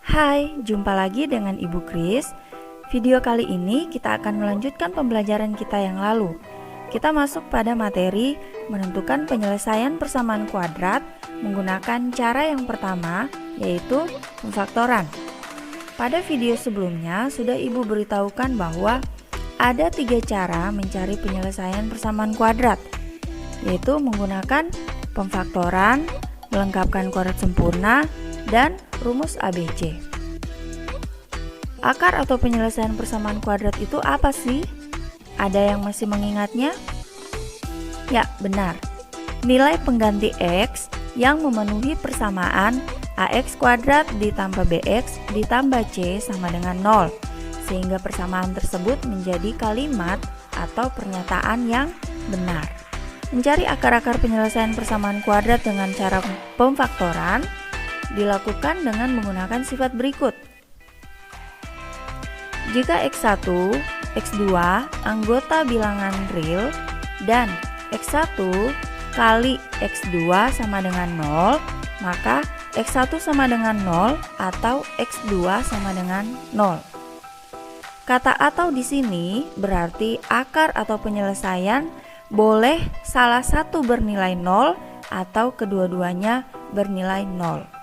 Hai, jumpa lagi dengan Ibu Kris. Video kali ini kita akan melanjutkan pembelajaran kita yang lalu. Kita masuk pada materi menentukan penyelesaian persamaan kuadrat menggunakan cara yang pertama, yaitu pemfaktoran. Pada video sebelumnya sudah Ibu beritahukan bahwa ada 3 cara mencari penyelesaian persamaan kuadrat, yaitu menggunakan pemfaktoran, melengkapkan kuadrat sempurna, dan rumus ABC. Akar atau penyelesaian persamaan kuadrat itu apa sih? Ada yang masih mengingatnya? Ya, benar. Nilai pengganti X yang memenuhi persamaan AX kuadrat ditambah BX ditambah C sama dengan 0, sehingga persamaan tersebut menjadi kalimat atau pernyataan yang benar. Mencari akar-akar penyelesaian persamaan kuadrat dengan cara pemfaktoran dilakukan dengan menggunakan sifat berikut. Jika X1, X2 anggota bilangan real dan X1 kali X2 sama dengan 0, maka X1 sama dengan 0 atau X2 sama dengan 0. Kata atau di sini berarti akar atau penyelesaian boleh salah satu bernilai 0 atau kedua-duanya bernilai 0.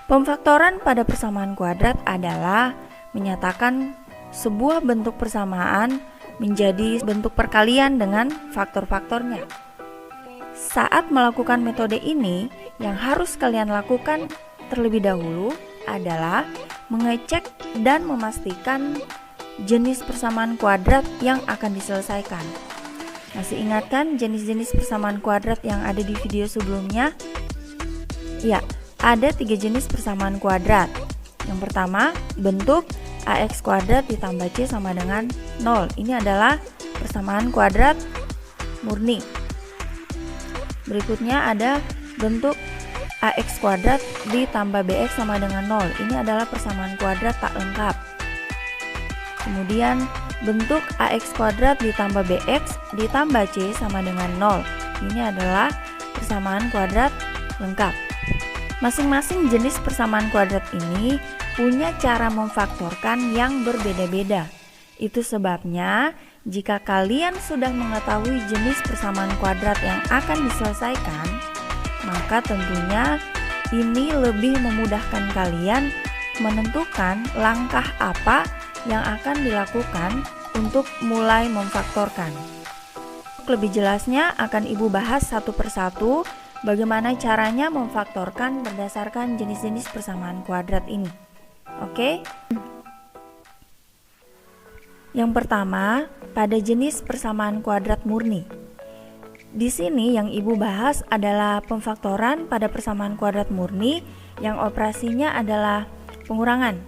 Pemfaktoran pada persamaan kuadrat adalah menyatakan sebuah bentuk persamaan menjadi bentuk perkalian dengan faktor-faktornya. Saat melakukan metode ini, yang harus kalian lakukan terlebih dahulu adalah mengecek dan memastikan jenis persamaan kuadrat yang akan diselesaikan. Masih ingat kan jenis-jenis persamaan kuadrat yang ada di video sebelumnya? Ya, ada 3 jenis persamaan kuadrat. Yang pertama, bentuk AX kuadrat ditambah C sama dengan 0. Ini adalah persamaan kuadrat murni. Berikutnya ada bentuk AX kuadrat ditambah BX sama dengan 0. Ini adalah persamaan kuadrat tak lengkap. Kemudian bentuk AX kuadrat ditambah BX ditambah C sama dengan 0. Ini adalah persamaan kuadrat lengkap. Masing-masing jenis persamaan kuadrat ini punya cara memfaktorkan yang berbeda-beda. Itu sebabnya jika kalian sudah mengetahui jenis persamaan kuadrat yang akan diselesaikan, maka tentunya ini lebih memudahkan kalian menentukan langkah apa yang akan dilakukan untuk mulai memfaktorkan. Lebih jelasnya akan Ibu bahas satu persatu bagaimana caranya memfaktorkan berdasarkan jenis-jenis persamaan kuadrat ini. Oke? Yang pertama, pada jenis persamaan kuadrat murni. Di sini yang Ibu bahas adalah pemfaktoran pada persamaan kuadrat murni yang operasinya adalah pengurangan.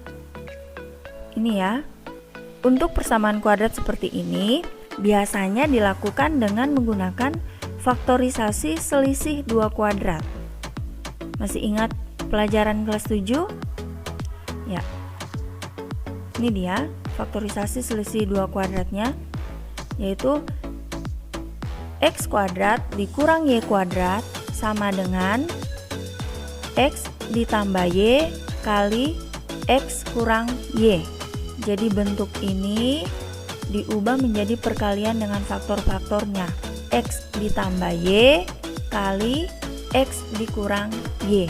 Ini ya. Untuk persamaan kuadrat seperti ini, biasanya dilakukan dengan menggunakan faktorisasi selisih 2 kuadrat. Masih ingat pelajaran kelas 7? Ya. Ini dia faktorisasi selisih 2 kuadratnya, yaitu X kuadrat dikurang Y kuadrat sama dengan X ditambah Y kali X kurang Y. Jadi bentuk ini diubah menjadi perkalian dengan faktor-faktornya. X ditambah Y kali X dikurang Y.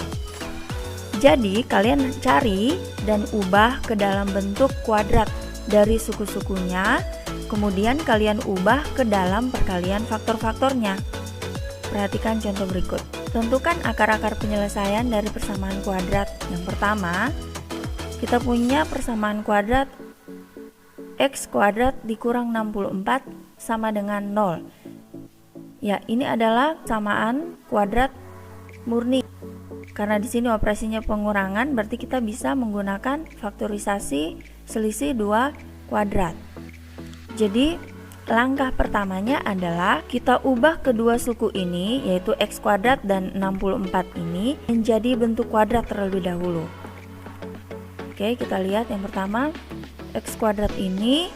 Jadi kalian cari dan ubah ke dalam bentuk kuadrat dari suku-sukunya, kemudian kalian ubah ke dalam perkalian faktor-faktornya. Perhatikan contoh berikut. Tentukan akar-akar penyelesaian dari persamaan kuadrat. Yang pertama, kita punya persamaan kuadrat X kuadrat dikurang 64 sama dengan 0. Ya, ini adalah persamaan kuadrat murni. Karena di sini operasinya pengurangan, berarti kita bisa menggunakan faktorisasi selisih 2 kuadrat. Jadi, langkah pertamanya adalah kita ubah kedua suku ini, yaitu X kuadrat dan 64 ini, menjadi bentuk kuadrat terlebih dahulu. Oke, kita lihat yang pertama, X kuadrat ini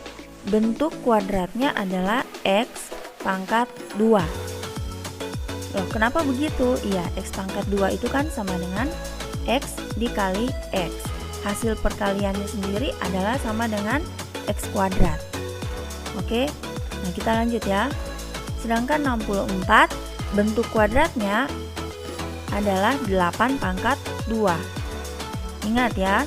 bentuk kuadratnya adalah X pangkat 2. Loh, kenapa begitu? Iya, X pangkat 2 itu kan sama dengan X dikali X. hasil perkaliannya sendiri adalah sama dengan X kuadrat. Oke, nah kita lanjut ya. Sedangkan 64 bentuk kuadratnya adalah 8 pangkat 2. Ingat ya,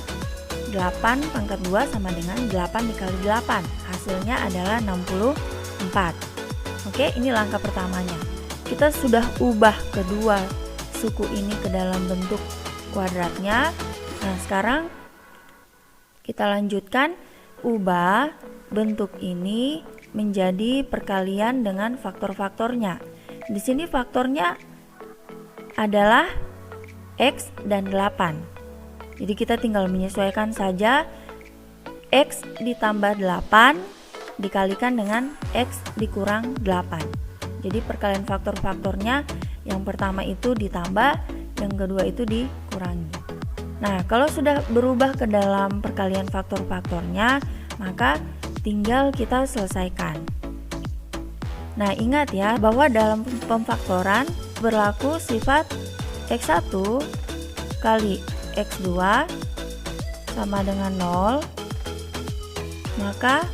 8 pangkat 2 sama dengan 8 dikali 8. Hasilnya adalah 64. Oke, ini langkah pertamanya. Kita sudah ubah kedua suku ini ke dalam bentuk kuadratnya. Nah, sekarang kita lanjutkan ubah bentuk ini menjadi perkalian dengan faktor-faktornya. Di sini faktornya adalah X dan 8. Jadi kita tinggal menyesuaikan saja X ditambah 8 dikalikan dengan X dikurang 8. Jadi perkalian faktor-faktornya yang pertama itu ditambah, yang kedua itu dikurangi. Nah, kalau sudah berubah ke dalam perkalian faktor-faktornya, maka tinggal kita selesaikan. Nah, ingat ya bahwa dalam pemfaktoran berlaku sifat X1 kali X2 sama dengan 0, maka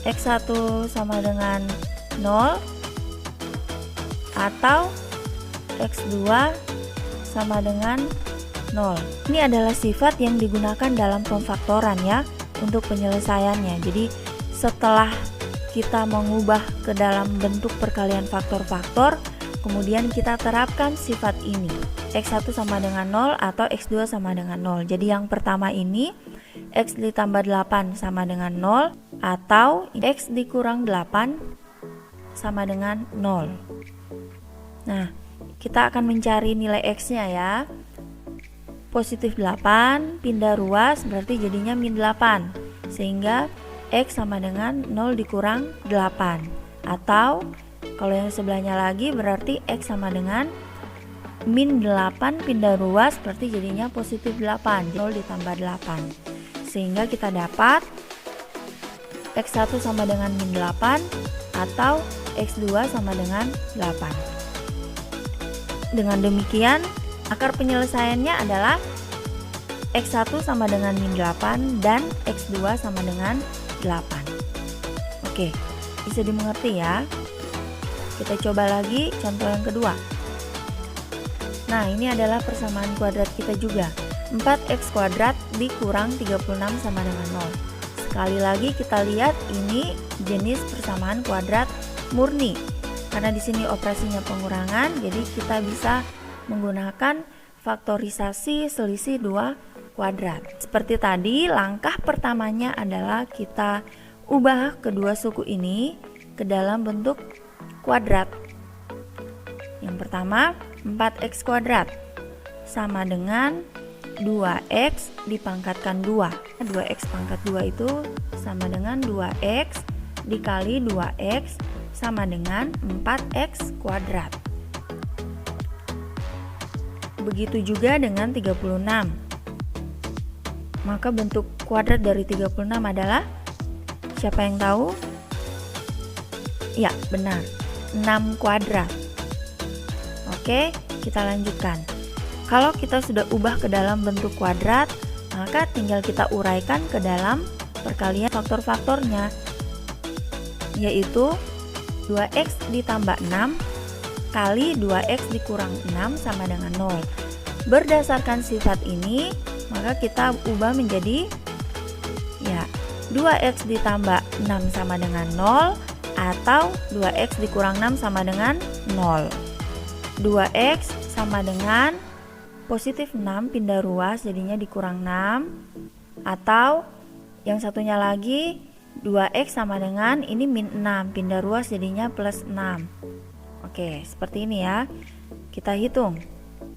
X1 sama dengan 0 atau X2 sama dengan 0. Ini adalah sifat yang digunakan dalam pemfaktoran ya untuk penyelesaiannya. Jadi setelah kita mengubah ke dalam bentuk perkalian faktor-faktor, kemudian kita terapkan sifat ini. X1 sama dengan 0 atau X2 sama dengan 0. Jadi yang pertama ini X ditambah 8 sama dengan 0 atau X dikurang 8 sama dengan 0. Nah, kita akan mencari nilai X-nya ya. Positif 8 pindah ruas berarti jadinya min 8, sehingga X sama dengan 0 dikurang 8. Atau kalau yang sebelahnya lagi berarti X sama dengan min 8 pindah ruas berarti jadinya positif 8, 0 ditambah 8. Sehingga kita dapat X1 sama dengan min 8 atau X2 sama dengan 8. Dengan demikian, akar penyelesaiannya adalah X1 sama dengan min 8 dan X2 sama dengan 8. Oke, bisa dimengerti ya. Kita coba lagi contoh yang kedua. Nah, ini adalah persamaan kuadrat kita juga. 4x kuadrat dikurang 36 sama dengan 0. Sekali lagi kita lihat ini jenis persamaan kuadrat murni. Karena di sini operasinya pengurangan, jadi kita bisa menggunakan faktorisasi selisih 2 kuadrat. Seperti tadi, langkah pertamanya adalah kita ubah kedua suku ini ke dalam bentuk kuadrat. Yang pertama, 4x kuadrat sama dengan 2x dipangkatkan 2. 2x pangkat 2 itu sama dengan 2x dikali 2x sama dengan 4x kuadrat. Begitu juga dengan 36. Maka bentuk kuadrat dari 36 adalah, siapa yang tahu? Ya, benar, 6 kuadrat. Oke, kita lanjutkan. Kalau kita sudah ubah ke dalam bentuk kuadrat, maka tinggal kita uraikan ke dalam perkalian faktor-faktornya, yaitu 2x ditambah 6 kali 2x dikurang 6 sama dengan 0. Berdasarkan sifat ini, maka kita ubah menjadi ya 2x ditambah 6 sama dengan 0 atau 2x dikurang 6 sama dengan 0. 2x sama dengan positif 6 pindah ruas jadinya dikurang 6, atau yang satunya lagi 2x sama dengan ini min 6 pindah ruas jadinya plus 6. Oke, seperti ini ya. Kita hitung.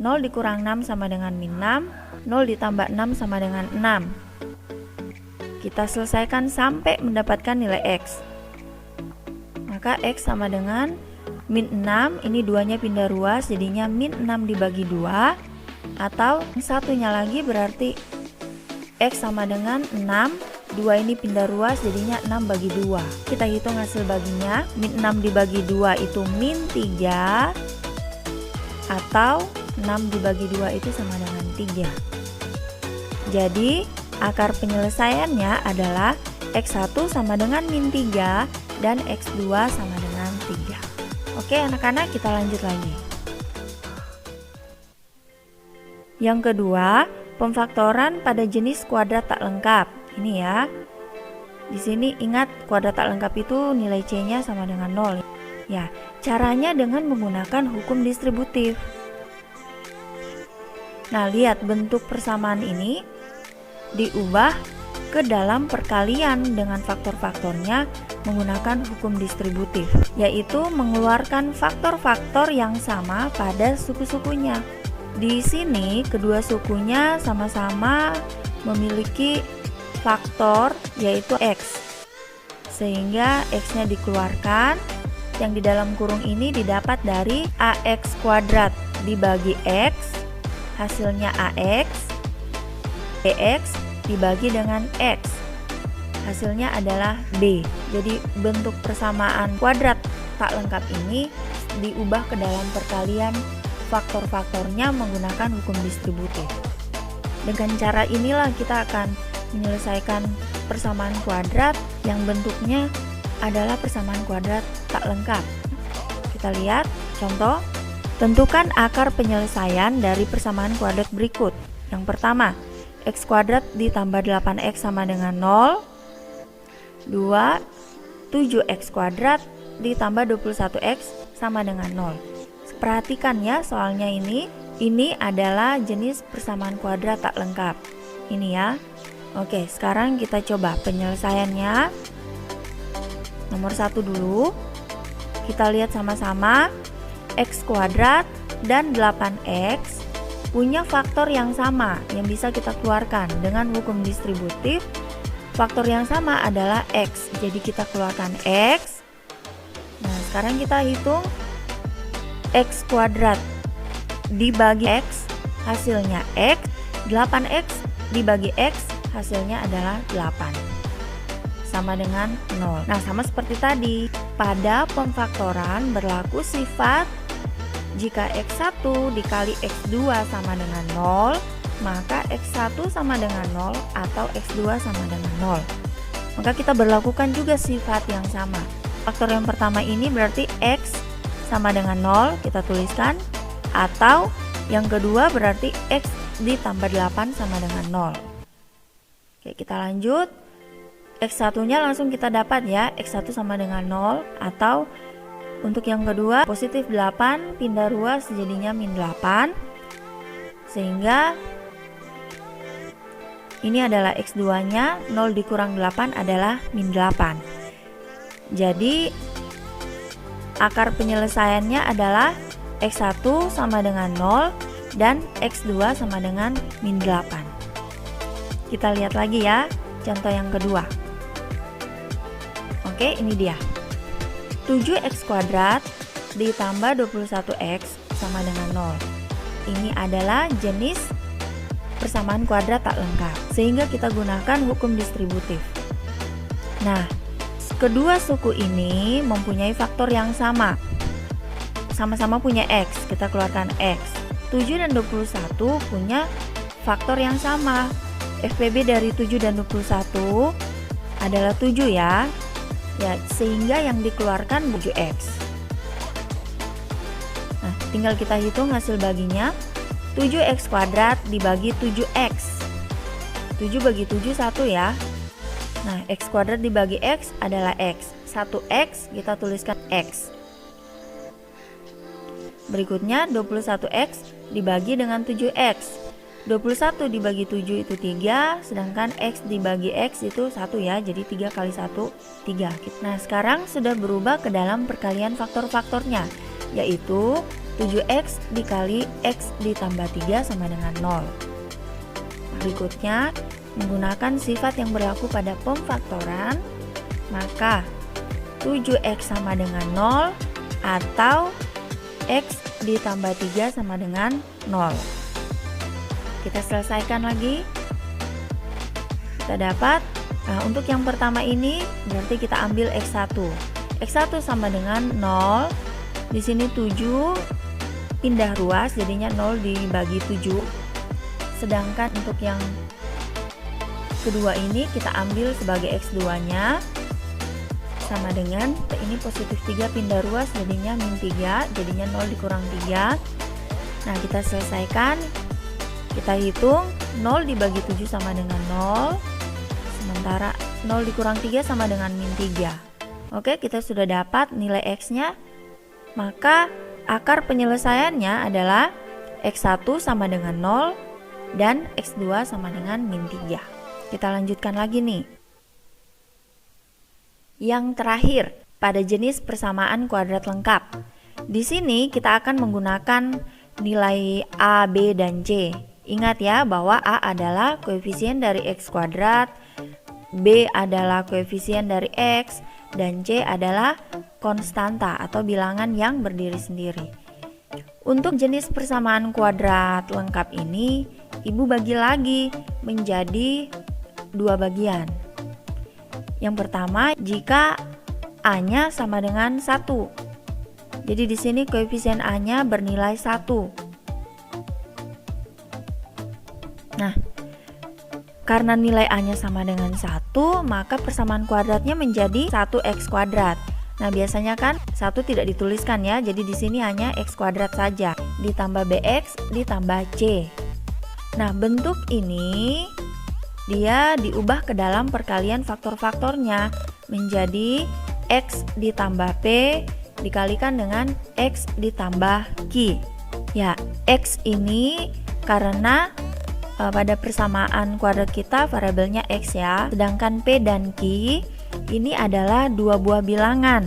0 dikurang 6 sama dengan min 6, 0 ditambah 6 sama dengan 6. Kita selesaikan sampai mendapatkan nilai X. Maka X sama dengan min 6, ini 2-nya pindah ruas jadinya min 6 dibagi 2, atau satunya lagi berarti X sama dengan 6, 2 ini pindah ruas jadinya 6 bagi 2. Kita hitung hasil baginya, min 6 dibagi 2 itu min 3, atau 6 dibagi 2 itu sama dengan 3. Jadi akar penyelesaiannya adalah X1 sama dengan min 3 dan X2 sama dengan 3. Oke anak-anak, kita lanjut lagi. Yang kedua, pemfaktoran pada jenis kuadrat tak lengkap. Ini ya. Di sini ingat kuadrat tak lengkap itu nilai C-nya sama dengan 0. Ya, caranya dengan menggunakan hukum distributif. Nah, lihat bentuk persamaan ini diubah ke dalam perkalian dengan faktor-faktornya menggunakan hukum distributif, yaitu mengeluarkan faktor-faktor yang sama pada suku-sukunya. Di sini kedua sukunya sama-sama memiliki faktor yaitu X, sehingga X-nya dikeluarkan. Yang di dalam kurung ini didapat dari AX kuadrat dibagi X, hasilnya AX, BX dibagi dengan X, hasilnya adalah B. Jadi bentuk persamaan kuadrat tak lengkap ini diubah ke dalam perkalian faktor-faktornya menggunakan hukum distributif. Dengan cara inilah kita akan menyelesaikan persamaan kuadrat yang bentuknya adalah persamaan kuadrat tak lengkap. Kita lihat contoh. Tentukan akar penyelesaian dari persamaan kuadrat berikut. Yang pertama, X kuadrat ditambah 8X sama dengan 0. 2. 7X kuadrat ditambah 21X sama dengan 0. Perhatikan ya soalnya ini adalah jenis persamaan kuadrat tak lengkap. Ini ya. Oke, sekarang kita coba penyelesaiannya. Nomor 1 dulu. Kita lihat sama-sama. X kuadrat dan 8X punya faktor yang sama yang bisa kita keluarkan dengan hukum distributif. Faktor yang sama adalah X, jadi kita keluarkan X. Nah, sekarang kita hitung X kuadrat dibagi X, hasilnya X. 8X dibagi X, hasilnya adalah 8, sama dengan 0. Nah, sama seperti tadi, pada pemfaktoran berlaku sifat jika X1 dikali X2 sama dengan 0, maka X1 sama dengan 0 atau X2 sama dengan 0. Maka kita berlakukan juga sifat yang sama. Faktor yang pertama ini berarti X sama dengan 0, kita tuliskan. Atau yang kedua berarti X ditambah 8 sama dengan 0. Oke, kita lanjut. X1-nya langsung kita dapat ya, X1 sama dengan 0. Atau untuk yang kedua, positif 8 pindah ruas jadinya min 8. Sehingga ini adalah X2-nya, 0 dikurang 8 adalah min 8. Jadi akar penyelesaiannya adalah X1 sama dengan 0 dan X2 sama dengan min 8. Kita lihat lagi ya contoh yang kedua. Oke, ini dia. 7X kuadrat ditambah 21X sama dengan 0. Ini adalah jenis persamaan kuadrat tak lengkap, sehingga kita gunakan hukum distributif. Nah, kedua suku ini mempunyai faktor yang sama. Sama-sama punya X, kita keluarkan X. 7 dan 21 punya faktor yang sama. FPB dari 7 dan 21 adalah 7 ya. Ya, sehingga yang dikeluarkan 7X. Nah, tinggal kita hitung hasil baginya. 7X kuadrat dibagi 7X. 7 bagi 7 1 ya. Nah, X kuadrat dibagi X adalah X. 1X kita tuliskan X. Berikutnya 21X dibagi dengan 7X. 21 dibagi 7 itu 3, sedangkan X dibagi X itu 1 ya, jadi 3 kali 1, 3. Nah, sekarang sudah berubah ke dalam perkalian faktor-faktornya, yaitu 7X dikali X ditambah 3 sama dengan 0. Berikutnya, menggunakan sifat yang berlaku pada pemfaktoran, maka 7X sama dengan 0 atau X ditambah 3 sama dengan 0. Kita selesaikan lagi. Kita dapat, nah untuk yang pertama ini berarti kita ambil X1. X1 sama dengan 0. Di sini 7 pindah ruas, jadinya 0 dibagi 7. Sedangkan untuk yang kedua ini kita ambil sebagai X2-nya sama dengan ini positif 3 pindah ruas, jadinya min 3, jadinya 0 dikurang 3. Nah, kita selesaikan. Kita hitung 0 dibagi 7 sama dengan 0, sementara 0 dikurang 3 sama dengan min 3. Oke, kita sudah dapat nilai X-nya. Maka akar penyelesaiannya adalah X1 sama dengan 0 dan X2 sama dengan min 3. Kita lanjutkan lagi nih. Yang terakhir, pada jenis persamaan kuadrat lengkap. Di sini kita akan menggunakan nilai A, B, dan C. Ingat ya bahwa A adalah koefisien dari X kuadrat, B adalah koefisien dari X, dan C adalah konstanta atau bilangan yang berdiri sendiri. Untuk jenis persamaan kuadrat lengkap ini, Ibu bagi lagi menjadi 2 bagian. Yang pertama, jika A-nya sama dengan 1. Jadi di sini koefisien A-nya bernilai 1. Nah, karena nilai A-nya sama dengan 1, maka persamaan kuadratnya menjadi 1x kuadrat. Nah, biasanya kan 1 tidak dituliskan ya, jadi di sini hanya x kuadrat saja, ditambah bx ditambah c. Nah, bentuk ini dia diubah ke dalam perkalian faktor-faktornya menjadi x ditambah p dikalikan dengan x ditambah q. Ya, x ini karena pada persamaan kuadrat kita variabelnya x ya, sedangkan p dan q ini adalah 2 buah bilangan.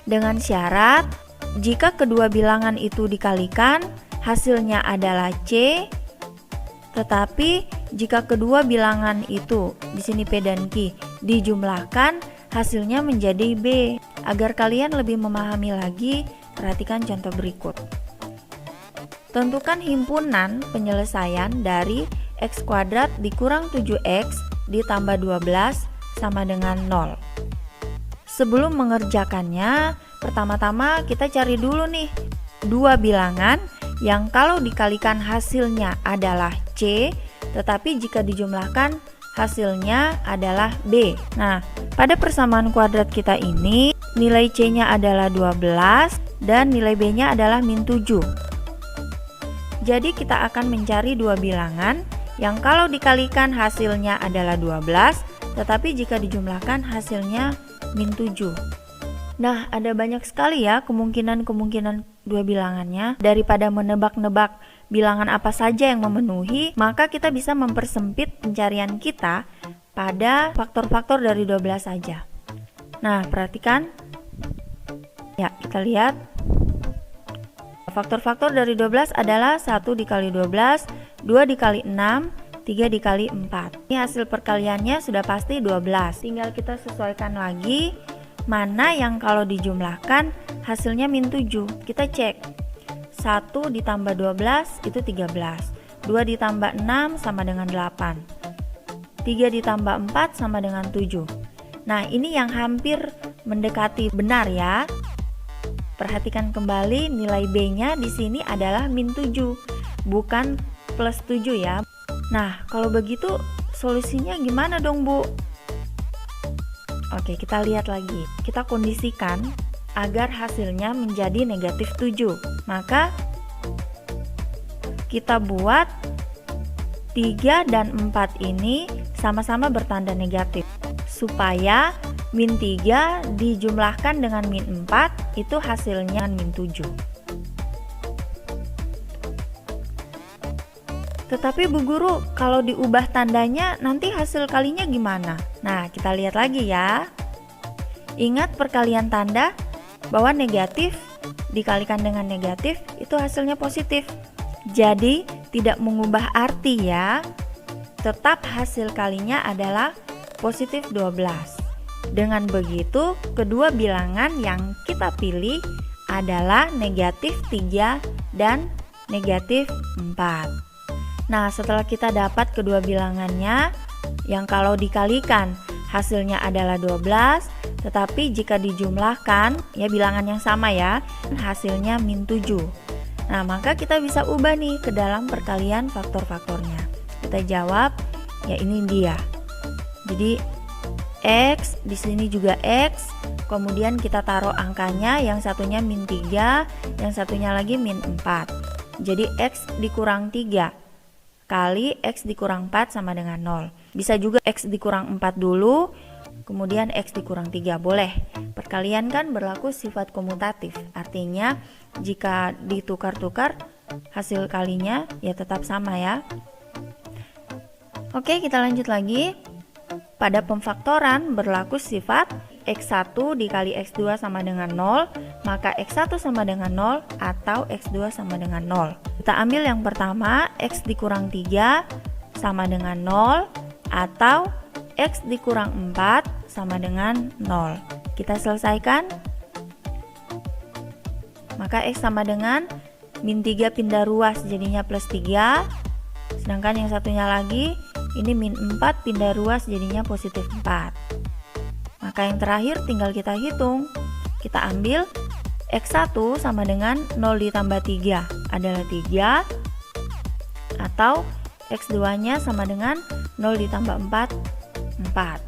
Dengan syarat jika kedua bilangan itu dikalikan hasilnya adalah c, tetapi jika kedua bilangan itu di sini p dan q dijumlahkan hasilnya menjadi b. Agar kalian lebih memahami lagi, perhatikan contoh berikut. Tentukan himpunan penyelesaian dari x kuadrat dikurang 7x ditambah 12 sama dengan 0. Sebelum mengerjakannya, pertama-tama kita cari dulu nih dua bilangan yang kalau dikalikan hasilnya adalah c, tetapi jika dijumlahkan hasilnya adalah b. Nah, pada persamaan kuadrat kita ini nilai c-nya adalah 12 dan nilai b-nya adalah min 7. Jadi kita akan mencari dua bilangan yang kalau dikalikan hasilnya adalah 12, tetapi jika dijumlahkan hasilnya min 7. Nah, ada banyak sekali ya kemungkinan-kemungkinan dua bilangannya. Daripada menebak-nebak bilangan apa saja yang memenuhi, maka kita bisa mempersempit pencarian kita pada faktor-faktor dari 12 saja. Nah, perhatikan. Ya, kita lihat. Faktor-faktor dari 12 adalah 1 dikali 12, 2 dikali 6, 3 dikali 4. Ini hasil perkaliannya sudah pasti 12. Tinggal kita sesuaikan lagi mana yang kalau dijumlahkan hasilnya min 7. Kita cek. 1 ditambah 12 itu 13. 2 ditambah 6 sama dengan 8. 3 ditambah 4 sama dengan 7. Nah, ini yang hampir mendekati benar ya. Perhatikan kembali nilai B-nya di sini adalah min 7, bukan plus 7 ya. Nah, kalau begitu solusinya gimana dong, Bu? Oke, kita lihat lagi. Kita kondisikan agar hasilnya menjadi negatif 7. Maka kita buat 3 dan 4 ini sama-sama bertanda negatif supaya min 3 dijumlahkan dengan min 4 itu hasilnya min 7. Tetapi Bu Guru, kalau diubah tandanya nanti hasil kalinya gimana? Nah, kita lihat lagi ya. Ingat perkalian tanda bahwa negatif dikalikan dengan negatif itu hasilnya positif. Jadi tidak mengubah arti ya. Tetap hasil kalinya adalah positif 12. Dengan begitu, kedua bilangan yang kita pilih adalah negatif 3 dan negatif 4. Nah, setelah kita dapat kedua bilangannya, yang kalau dikalikan hasilnya adalah 12, Tetapi jika dijumlahkan, ya bilangan yang sama ya, hasilnya min 7. Nah, maka kita bisa ubah nih ke dalam perkalian faktor-faktornya. Kita jawab, ya ini dia. Jadi X, di sini juga X, kemudian kita taruh angkanya, yang satunya min 3, yang satunya lagi min 4. Jadi X dikurang 3 kali X dikurang 4 sama dengan 0. Bisa juga X dikurang 4 dulu, kemudian X dikurang 3, boleh. Perkalian kan berlaku sifat komutatif, artinya jika ditukar-tukar hasil kalinya ya tetap sama ya. Oke, kita lanjut lagi. Pada pemfaktoran berlaku sifat X1 dikali X2 sama dengan 0, maka X1 sama dengan 0 atau X2 sama dengan 0. Kita ambil yang pertama, X dikurang 3 sama dengan 0 atau X dikurang 4 sama dengan 0. Kita selesaikan. Maka X sama dengan min 3 pindah ruas jadinya plus 3. Sedangkan yang satunya lagi, ini min 4 pindah ruas jadinya positif 4. Maka yang terakhir tinggal kita hitung. Kita ambil X1 sama dengan 0 ditambah 3 adalah 3, atau X2 nya sama dengan 0 ditambah 4, 4.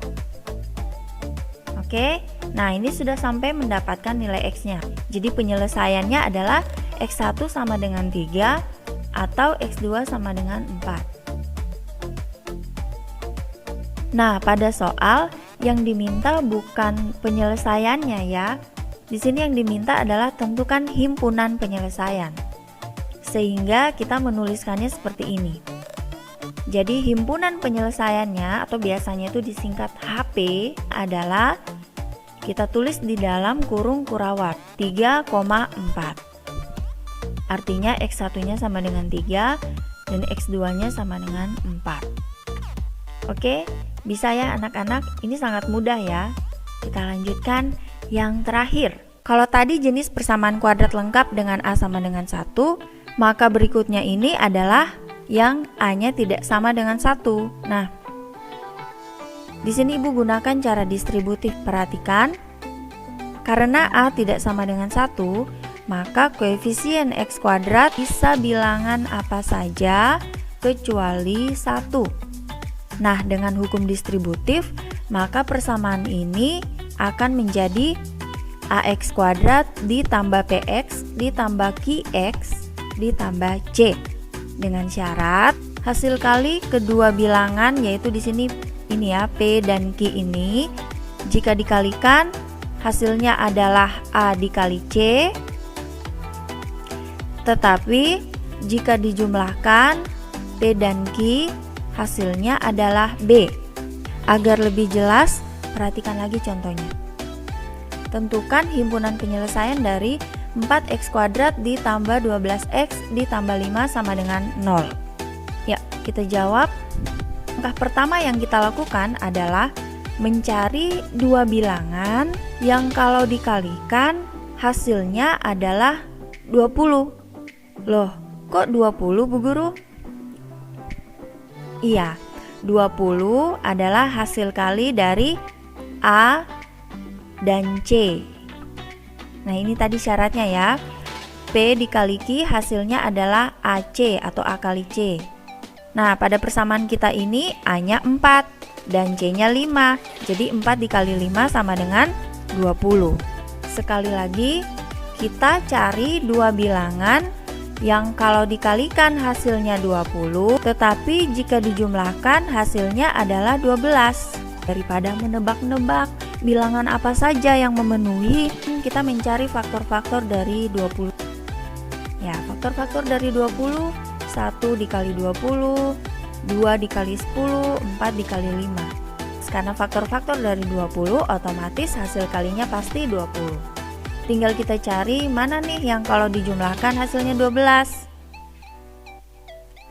Oke, nah ini sudah sampai mendapatkan nilai X nya. Jadi penyelesaiannya adalah X1 sama dengan 3 atau X2 sama dengan 4. Nah, pada soal yang diminta bukan penyelesaiannya ya. Di sini yang diminta adalah tentukan himpunan penyelesaian. Sehingga kita menuliskannya seperti ini. Jadi himpunan penyelesaiannya atau biasanya itu disingkat HP adalah kita tulis di dalam kurung kurawat 3,4. Artinya X1-nya sama dengan 3 dan X2-nya sama dengan 4. Oke, bisa ya anak-anak, ini sangat mudah ya. Kita lanjutkan yang terakhir. Kalau tadi jenis persamaan kuadrat lengkap dengan A sama dengan 1, maka berikutnya ini adalah yang A-nya tidak sama dengan 1. Nah, di sini Ibu gunakan cara distributif. Perhatikan, karena A tidak sama dengan 1, maka koefisien X kuadrat bisa bilangan apa saja kecuali 1. Nah, dengan hukum distributif, maka persamaan ini akan menjadi AX kuadrat ditambah PX ditambah QX ditambah C. Dengan syarat hasil kali kedua bilangan, yaitu di sini ini ya, P dan Q ini, jika dikalikan hasilnya adalah A dikali C. Tetapi jika dijumlahkan P dan Q, hasilnya adalah B. Agar lebih jelas, perhatikan lagi contohnya. Tentukan himpunan penyelesaian dari 4x kuadrat ditambah 12x ditambah 5 sama dengan 0. Ya, kita jawab. Langkah pertama yang kita lakukan adalah mencari dua bilangan yang kalau dikalikan hasilnya adalah 20. Loh, kok 20 Bu Guru? Iya, 20 adalah hasil kali dari A dan C. Nah, ini tadi syaratnya ya. P dikali Q hasilnya adalah AC atau A kali C. Nah, pada persamaan kita ini A-nya 4 dan C-nya 5. Jadi 4 dikali 5 sama dengan 20. Sekali lagi, kita cari dua bilangan yang kalau dikalikan hasilnya 20, tetapi jika dijumlahkan hasilnya adalah 12. Daripada menebak-nebak bilangan apa saja yang memenuhi, kita mencari faktor-faktor dari 20. Ya, faktor-faktor dari 20, 1 dikali 20, 2 dikali 10, 4 dikali 5. Karena faktor-faktor dari 20, otomatis hasil kalinya pasti 20. Tinggal kita cari mana nih yang kalau dijumlahkan hasilnya 12.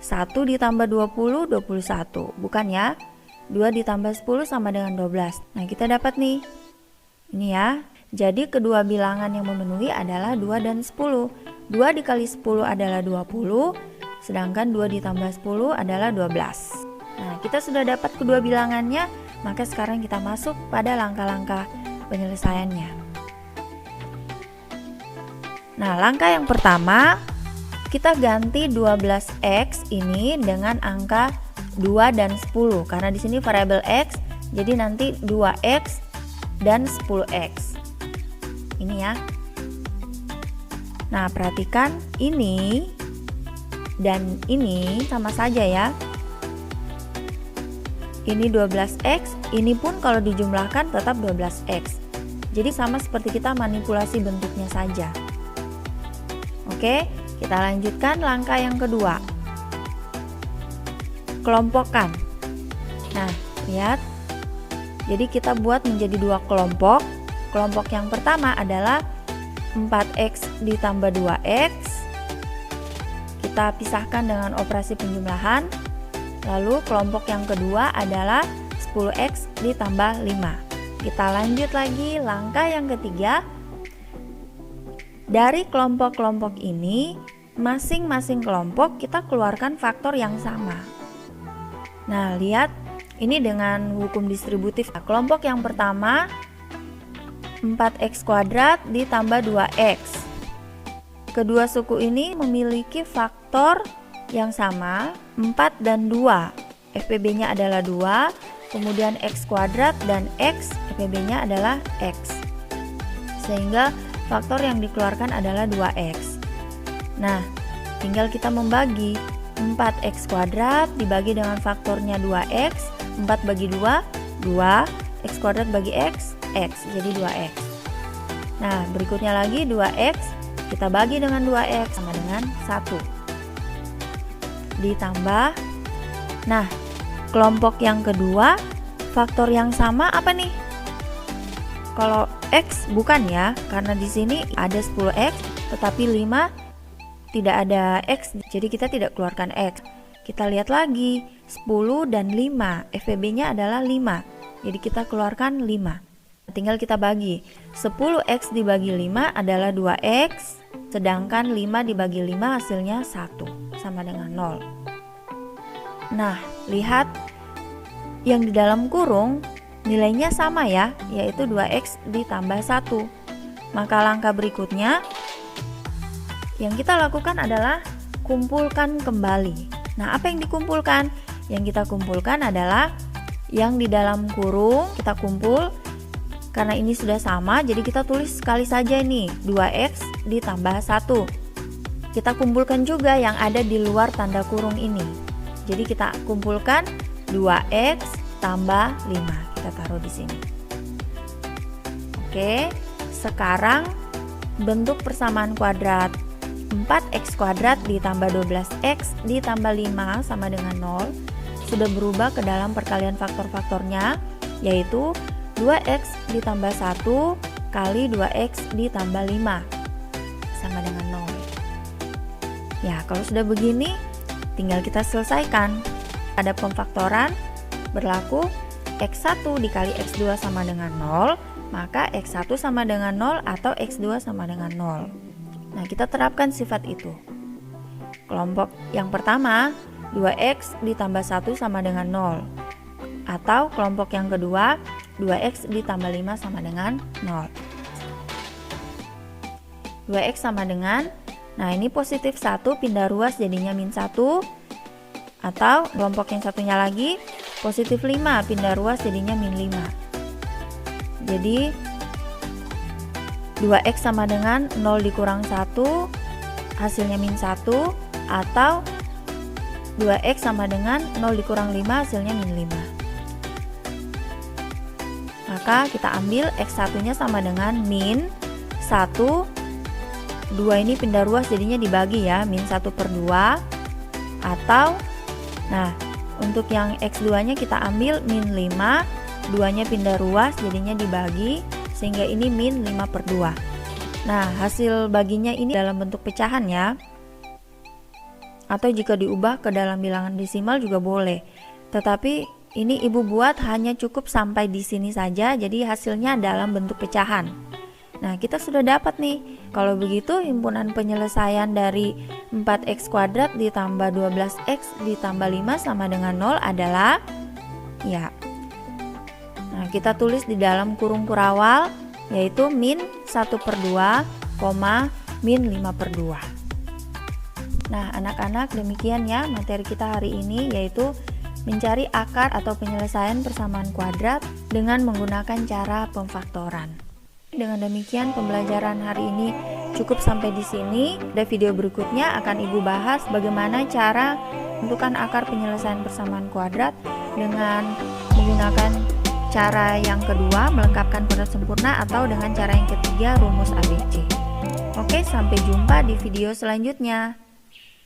1 ditambah 20, 21. Bukan ya? 2 ditambah 10 sama dengan 12. Nah, kita dapat nih. Ini ya. Jadi kedua bilangan yang memenuhi adalah 2 dan 10. 2 dikali 10 adalah 20, sedangkan 2 ditambah 10 adalah 12. Nah, kita sudah dapat kedua bilangannya, maka sekarang kita masuk pada langkah-langkah penyelesaiannya. Nah, langkah yang pertama, kita ganti 12x ini dengan angka 2 dan 10 karena di sini variabel x, jadi nanti 2x dan 10x. Ini ya. Nah, perhatikan ini dan ini sama saja ya. Ini 12x, ini pun kalau dijumlahkan tetap 12x. Jadi sama seperti kita manipulasi bentuknya saja. Oke, kita lanjutkan langkah yang kedua. Kelompokkan. Nah, lihat. Jadi kita buat menjadi dua kelompok. Kelompok yang pertama adalah 4x ditambah 2x. Kita pisahkan dengan operasi penjumlahan. Lalu kelompok yang kedua adalah 10x ditambah 5. Kita lanjut lagi langkah yang ketiga. Dari kelompok-kelompok ini, masing-masing kelompok kita keluarkan faktor yang sama. Nah, lihat ini dengan hukum distributif. Nah, kelompok yang pertama 4x kuadrat ditambah 2x. Kedua suku ini memiliki faktor yang sama, 4 dan 2. FPB-nya adalah 2, kemudian x kuadrat dan x, FPB-nya adalah x. Sehingga faktor yang dikeluarkan adalah 2x. Nah, tinggal kita membagi 4x kuadrat dibagi dengan faktornya 2x, 4 bagi 2, 2, x kuadrat bagi x, x, jadi 2x. Nah, berikutnya lagi 2x, kita bagi dengan 2x sama dengan 1. Ditambah, nah, kelompok yang kedua, faktor yang sama apa nih? Kalau x bukan ya, karena di sini ada 10x, tetapi 5 tidak ada x, jadi kita tidak keluarkan x. Kita lihat lagi, 10 dan 5, FPB-nya adalah 5, jadi kita keluarkan 5. Tinggal kita bagi, 10x dibagi 5 adalah 2x, sedangkan 5 dibagi 5 hasilnya 1, sama dengan 0. Nah, lihat, yang di dalam kurung nilainya sama ya, yaitu 2x ditambah 1. Maka langkah berikutnya yang kita lakukan adalah kumpulkan kembali. Nah, apa yang dikumpulkan? Yang kita kumpulkan adalah yang di dalam kurung kita kumpul. Karena ini sudah sama, jadi kita tulis sekali saja ini 2x ditambah 1. Kita kumpulkan juga yang ada di luar tanda kurung ini. Jadi kita kumpulkan 2x tambah 5. Kita taruh di sini. Oke, sekarang bentuk persamaan kuadrat 4x kuadrat ditambah 12x ditambah 5 sama dengan 0 sudah berubah ke dalam perkalian faktor-faktornya, yaitu 2x ditambah 1 kali 2x ditambah 5 sama dengan 0. Ya, kalau sudah begini tinggal kita selesaikan. Ada pemfaktoran berlaku x1 dikali x2 sama dengan 0, maka x1 sama dengan 0 atau x2 sama dengan 0. Nah, kita terapkan sifat itu. Kelompok yang pertama 2x ditambah 1 sama dengan 0. Atau kelompok yang kedua 2x ditambah 5 sama dengan 0. 2x sama dengan, nah ini positif 1 pindah ruas jadinya min 1. Atau kelompok yang satunya lagi positif 5 pindah ruas jadinya min 5. Jadi 2x sama dengan 0 dikurang 1 hasilnya min 1. Atau 2x sama dengan 0 dikurang 5 hasilnya min 5. Maka kita ambil x1 nya sama dengan min 1, 2 ini pindah ruas jadinya dibagi ya, min 1 per 2. Atau, nah untuk yang x2 nya kita ambil min 5, 2 nya pindah ruas jadinya dibagi, sehingga ini min 5 per 2. Nah, hasil baginya ini dalam bentuk pecahan ya, atau jika diubah ke dalam bilangan desimal juga boleh. Tetapi ini ibu buat hanya cukup sampai di sini saja, jadi hasilnya dalam bentuk pecahan. Nah, kita sudah dapat nih. Kalau begitu, himpunan penyelesaian dari 4x kuadrat ditambah 12x ditambah 5 sama dengan 0 adalah ya Nah, kita tulis di dalam kurung kurawal yaitu min 1/2, min 5/2. Nah, anak-anak, demikian ya materi kita hari ini, yaitu mencari akar atau penyelesaian persamaan kuadrat dengan menggunakan cara pemfaktoran. Dengan demikian pembelajaran hari ini cukup sampai di sini. Di video berikutnya akan Ibu bahas bagaimana cara menentukan akar penyelesaian persamaan kuadrat dengan menggunakan cara yang kedua, melengkapkan kuadrat sempurna, atau dengan cara yang ketiga, rumus ABC. Oke, sampai jumpa di video selanjutnya.